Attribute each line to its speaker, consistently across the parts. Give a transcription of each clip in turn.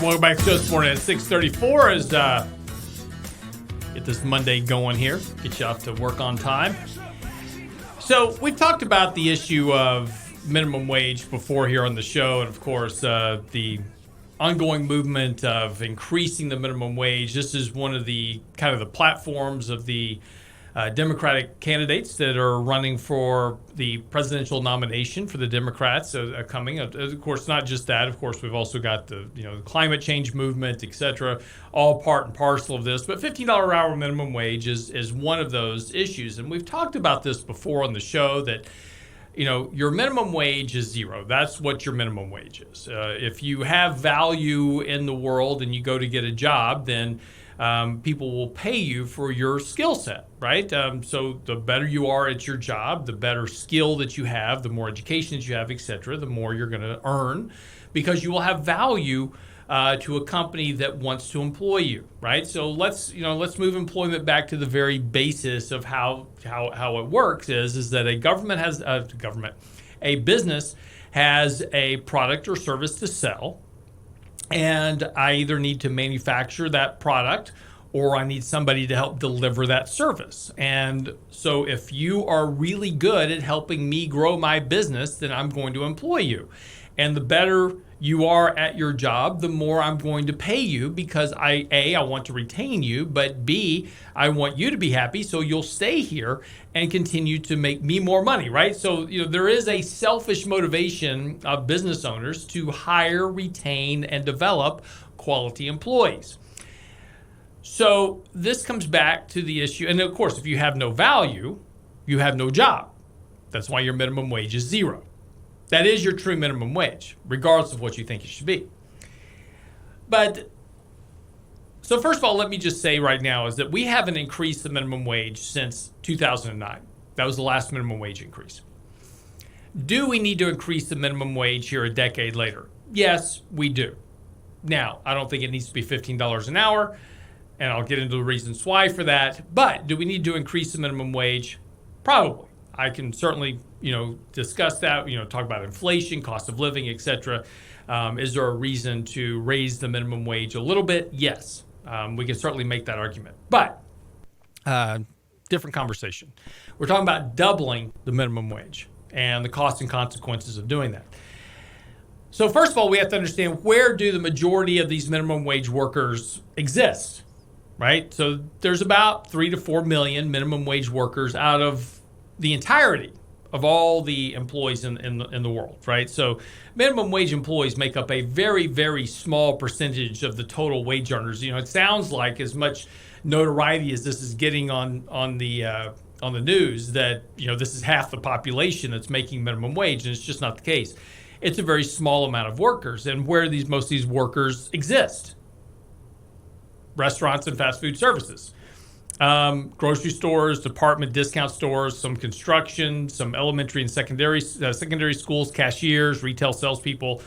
Speaker 1: welcome back to this morning at 6:34 as get this Monday going here, get you off to work on time. So we've talked about the issue of minimum wage before here on the show, and of course the ongoing movement of increasing the minimum wage. This is one of the kind of the platforms of the Democratic candidates that are running for the presidential nomination for the Democrats coming. Of course, not just that. Of course, we've also got the the climate change movement, et cetera, all part and parcel of this. But $15 an hour minimum wage is one of those issues. And we've talked about this before on the show that your minimum wage is zero. That's what your minimum wage is. If you have value in the world and you go to get a job, then people will pay you for your skill set, right? So the better you are at your job, the better skill that you have, the more education that you have, et cetera, the more you're going to earn because you will have value to a company that wants to employ you, right? So let's move employment back to the very basis of how it works is that a business has a product or service to sell. And I either need to manufacture that product or I need somebody to help deliver that service. And so if you are really good at helping me grow my business, then I'm going to employ you. And the better you are at your job, the more I'm going to pay you because I want to retain you, but B, I want you to be happy so you'll stay here and continue to make me more money, right? So, there is a selfish motivation of business owners to hire, retain, and develop quality employees. So this comes back to the issue, and of course, if you have no value, you have no job. That's why your minimum wage is zero. That is your true minimum wage, regardless of what you think it should be. But, so first of all, let me just say right now is that we haven't increased the minimum wage since 2009. That was the last minimum wage increase. Do we need to increase the minimum wage here a decade later? Yes, we do. Now, I don't think it needs to be $15 an hour, and I'll get into the reasons why for that. But do we need to increase the minimum wage? Probably. I can certainly, discuss that, talk about inflation, cost of living, et cetera. Is there a reason to raise the minimum wage a little bit? Yes. We can certainly make that argument. But different conversation. We're talking about doubling the minimum wage and the costs and consequences of doing that. So first of all, we have to understand, where do the majority of these minimum wage workers exist, right? So there's about 3 to 4 million minimum wage workers out of the entirety of all the employees in the world, right? So minimum wage employees make up a very, very small percentage of the total wage earners. It sounds like as much notoriety as this is getting on the news that, this is half the population that's making minimum wage, and it's just not the case. It's a very small amount of workers. And where most of these workers exist? Restaurants and fast food services. Grocery stores, department discount stores, some construction, some elementary and secondary schools, cashiers, retail salespeople,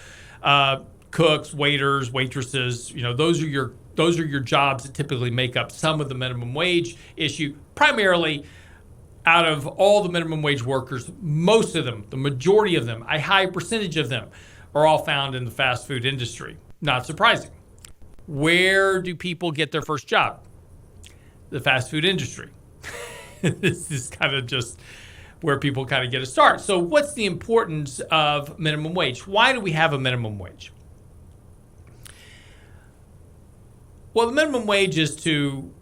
Speaker 1: cooks, waiters, waitresses. Those are your jobs that typically make up some of the minimum wage issue. Primarily, out of all the minimum wage workers, most of them, the majority of them, a high percentage of them, are all found in the fast food industry. Not surprising. Where do people get their first job? The fast food industry. This is kind of just where people kind of get a start. So what's the importance of minimum wage? Why do we have a minimum wage? Well, the minimum wage is to,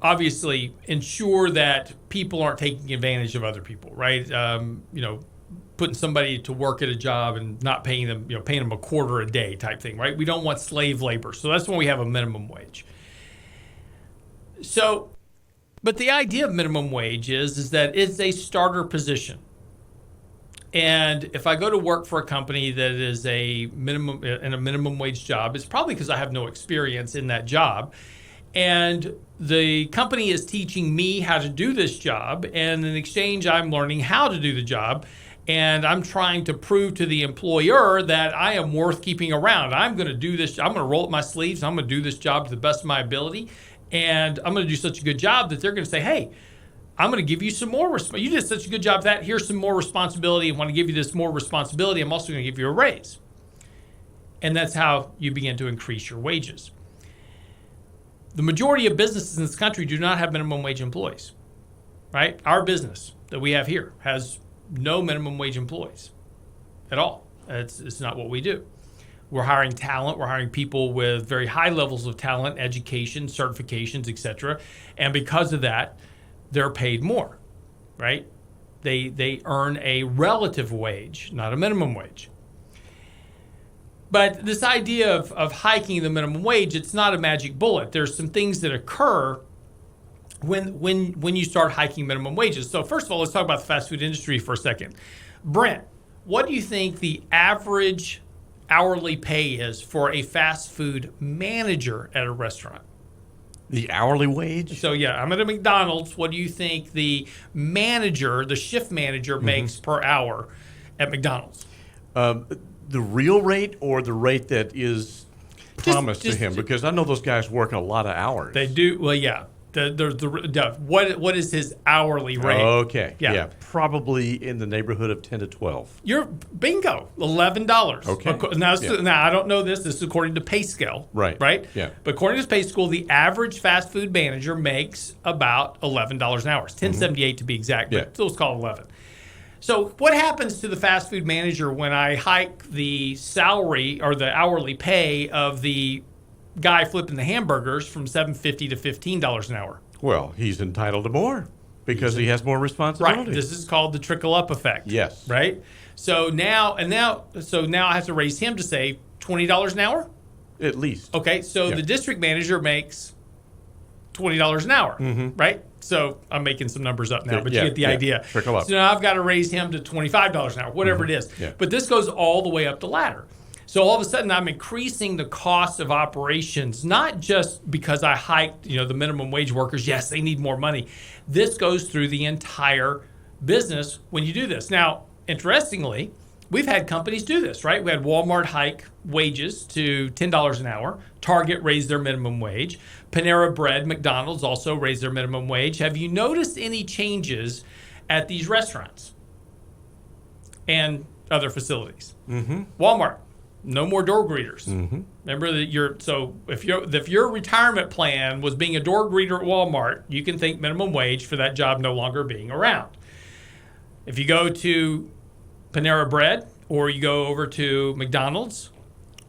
Speaker 1: obviously ensure that people aren't taking advantage of other people, right? Putting somebody to work at a job and not paying them, paying them a quarter a day type thing, right? We don't want slave labor. So that's when we have a minimum wage. So, but the idea of minimum wage is that it's a starter position. And if I go to work for a company that is a minimum wage job, it's probably because I have no experience in that job. And the company is teaching me how to do this job. And in exchange, I'm learning how to do the job. And I'm trying to prove to the employer that I am worth keeping around. I'm going to do this. I'm going to roll up my sleeves. I'm going to do this job to the best of my ability. And I'm going to do such a good job that they're going to say, hey, I'm going to give you some more. You did such a good job of that. Here's some more responsibility. I want to give you this more responsibility. I'm also going to give you a raise. And that's how you begin to increase your wages. The majority of businesses in this country do not have minimum wage employees, right? Our business that we have here has no minimum wage employees at all. It's not what we do. We're hiring talent. We're hiring people with very high levels of talent, education, certifications, etc. And because of that, they're paid more, right? They earn a relative wage, not a minimum wage. But this idea of hiking the minimum wage, it's not a magic bullet. There's some things that occur when you start hiking minimum wages. So first of all, let's talk about the fast food industry for a second. Brent, what do you think the average hourly pay is for a fast food manager at a restaurant?
Speaker 2: The hourly wage?
Speaker 1: So yeah, I'm at a McDonald's. What do you think the manager, the shift manager, makes per hour at McDonald's?
Speaker 2: The real rate or the rate that is promised to him? Because I know those guys work a lot of hours.
Speaker 1: They do. Well, yeah. What is his hourly rate?
Speaker 2: Okay. Yeah. Probably in the neighborhood of 10 to 12.
Speaker 1: You're bingo. $11.
Speaker 2: Okay.
Speaker 1: Now I don't know this. This is according to pay scale.
Speaker 2: Right.
Speaker 1: Right?
Speaker 2: Yeah.
Speaker 1: But according to pay scale, the average fast food manager makes about $11 an hour. It's $10.78 to be exact, but let's call it 11. So what happens to the fast food manager when I hike the salary or the hourly pay of the guy flipping the hamburgers from $7.50 to $15 an hour?
Speaker 2: Well, he's entitled to more because he has more responsibility.
Speaker 1: Right. This is called the trickle up effect.
Speaker 2: Yes.
Speaker 1: Right. So now I have to raise him to say $20 an hour.
Speaker 2: At least.
Speaker 1: Okay. So the district manager makes $20 an hour. Right. So I'm making some numbers up now, but you get the idea.
Speaker 2: Trickle up.
Speaker 1: So now I've got to raise him to $25 an hour, whatever it is.
Speaker 2: Yeah.
Speaker 1: But this goes all the way up the ladder. So all of a sudden, I'm increasing the cost of operations, not just because I hiked, the minimum wage workers. Yes, they need more money. This goes through the entire business when you do this. Now, interestingly, we've had companies do this, right? We had Walmart hike wages to $10 an hour. Target raised their minimum wage. Panera Bread, McDonald's also raised their minimum wage. Have you noticed any changes at these restaurants and other facilities? Walmart. No more door greeters. Remember that if your retirement plan was being a door greeter at Walmart, you can think minimum wage for that job no longer being around. If you go to Panera Bread or you go over to McDonald's,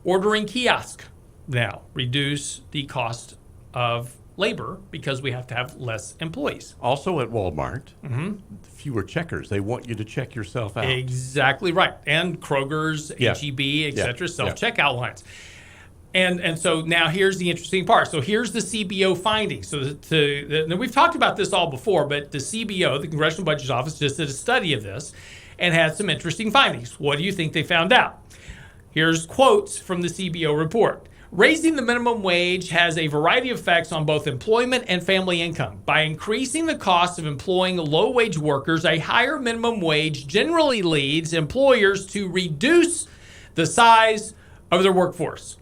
Speaker 1: ordering kiosk now reduce the cost of labor because we have to have less employees.
Speaker 2: Also at Walmart, fewer checkers. They want you to check yourself out.
Speaker 1: Exactly right. And Kroger's, H-E-B, et cetera, self-checkout lines. And so now here's the interesting part. So here's the CBO findings. So now we've talked about this all before, but the CBO, the Congressional Budget Office, just did a study of this and had some interesting findings. What do you think they found out? Here's quotes from the CBO report. Raising the minimum wage has a variety of effects on both employment and family income. By increasing the cost of employing low-wage workers, a higher minimum wage generally leads employers to reduce the size of their workforce.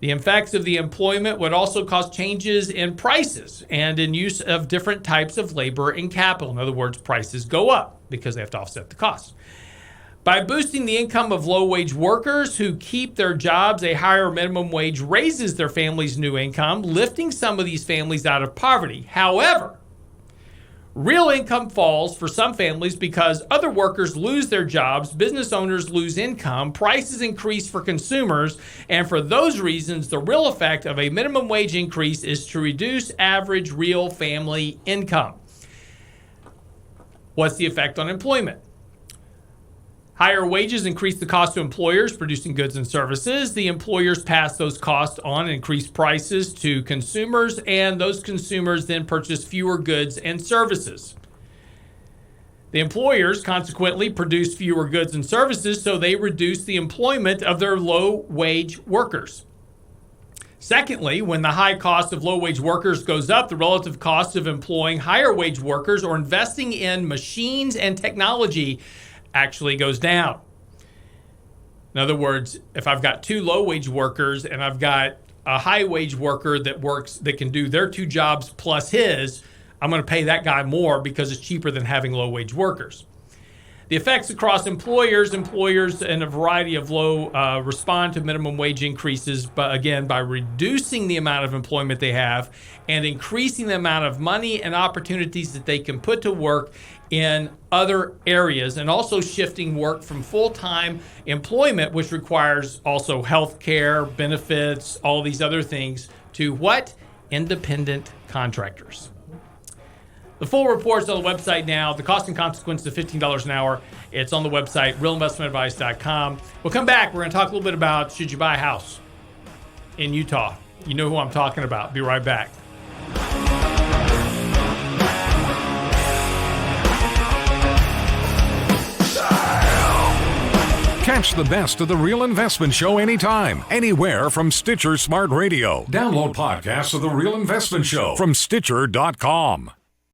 Speaker 1: The effects of the employment would also cause changes in prices and in use of different types of labor and capital. In other words, prices go up because they have to offset the cost. By boosting the income of low-wage workers who keep their jobs, a higher minimum wage raises their family's new income, lifting some of these families out of poverty. However, real income falls for some families because other workers lose their jobs, business owners lose income, prices increase for consumers, and for those reasons, the real effect of a minimum wage increase is to reduce average real family income. What's the effect on employment? Higher wages increase the cost to employers producing goods and services. The employers pass those costs on and increase prices to consumers, and those consumers then purchase fewer goods and services. The employers consequently produce fewer goods and services, so they reduce the employment of their low-wage workers. Secondly, when the high cost of low-wage workers goes up, the relative cost of employing higher-wage workers or investing in machines and technology actually goes down. In other words, if I've got two low-wage workers and I've got a high-wage worker that can do their two jobs plus his, I'm going to pay that guy more because it's cheaper than having low-wage workers. The effects across employers in a variety of low respond to minimum wage increases, but again, by reducing the amount of employment they have and increasing the amount of money and opportunities that they can put to work in other areas, and also shifting work from full-time employment, which requires also health care, benefits, all these other things, to what? Independent contractors. The full report's on the website now. The cost and consequences of $15 an hour. It's on the website, realinvestmentadvice.com. We'll come back. We're going to talk a little bit about should you buy a house in Utah. You know who I'm talking about. Be right back.
Speaker 3: Catch the best of The Real Investment Show anytime, anywhere from Stitcher Smart Radio. Download podcasts of The Real Investment Show from Stitcher.com.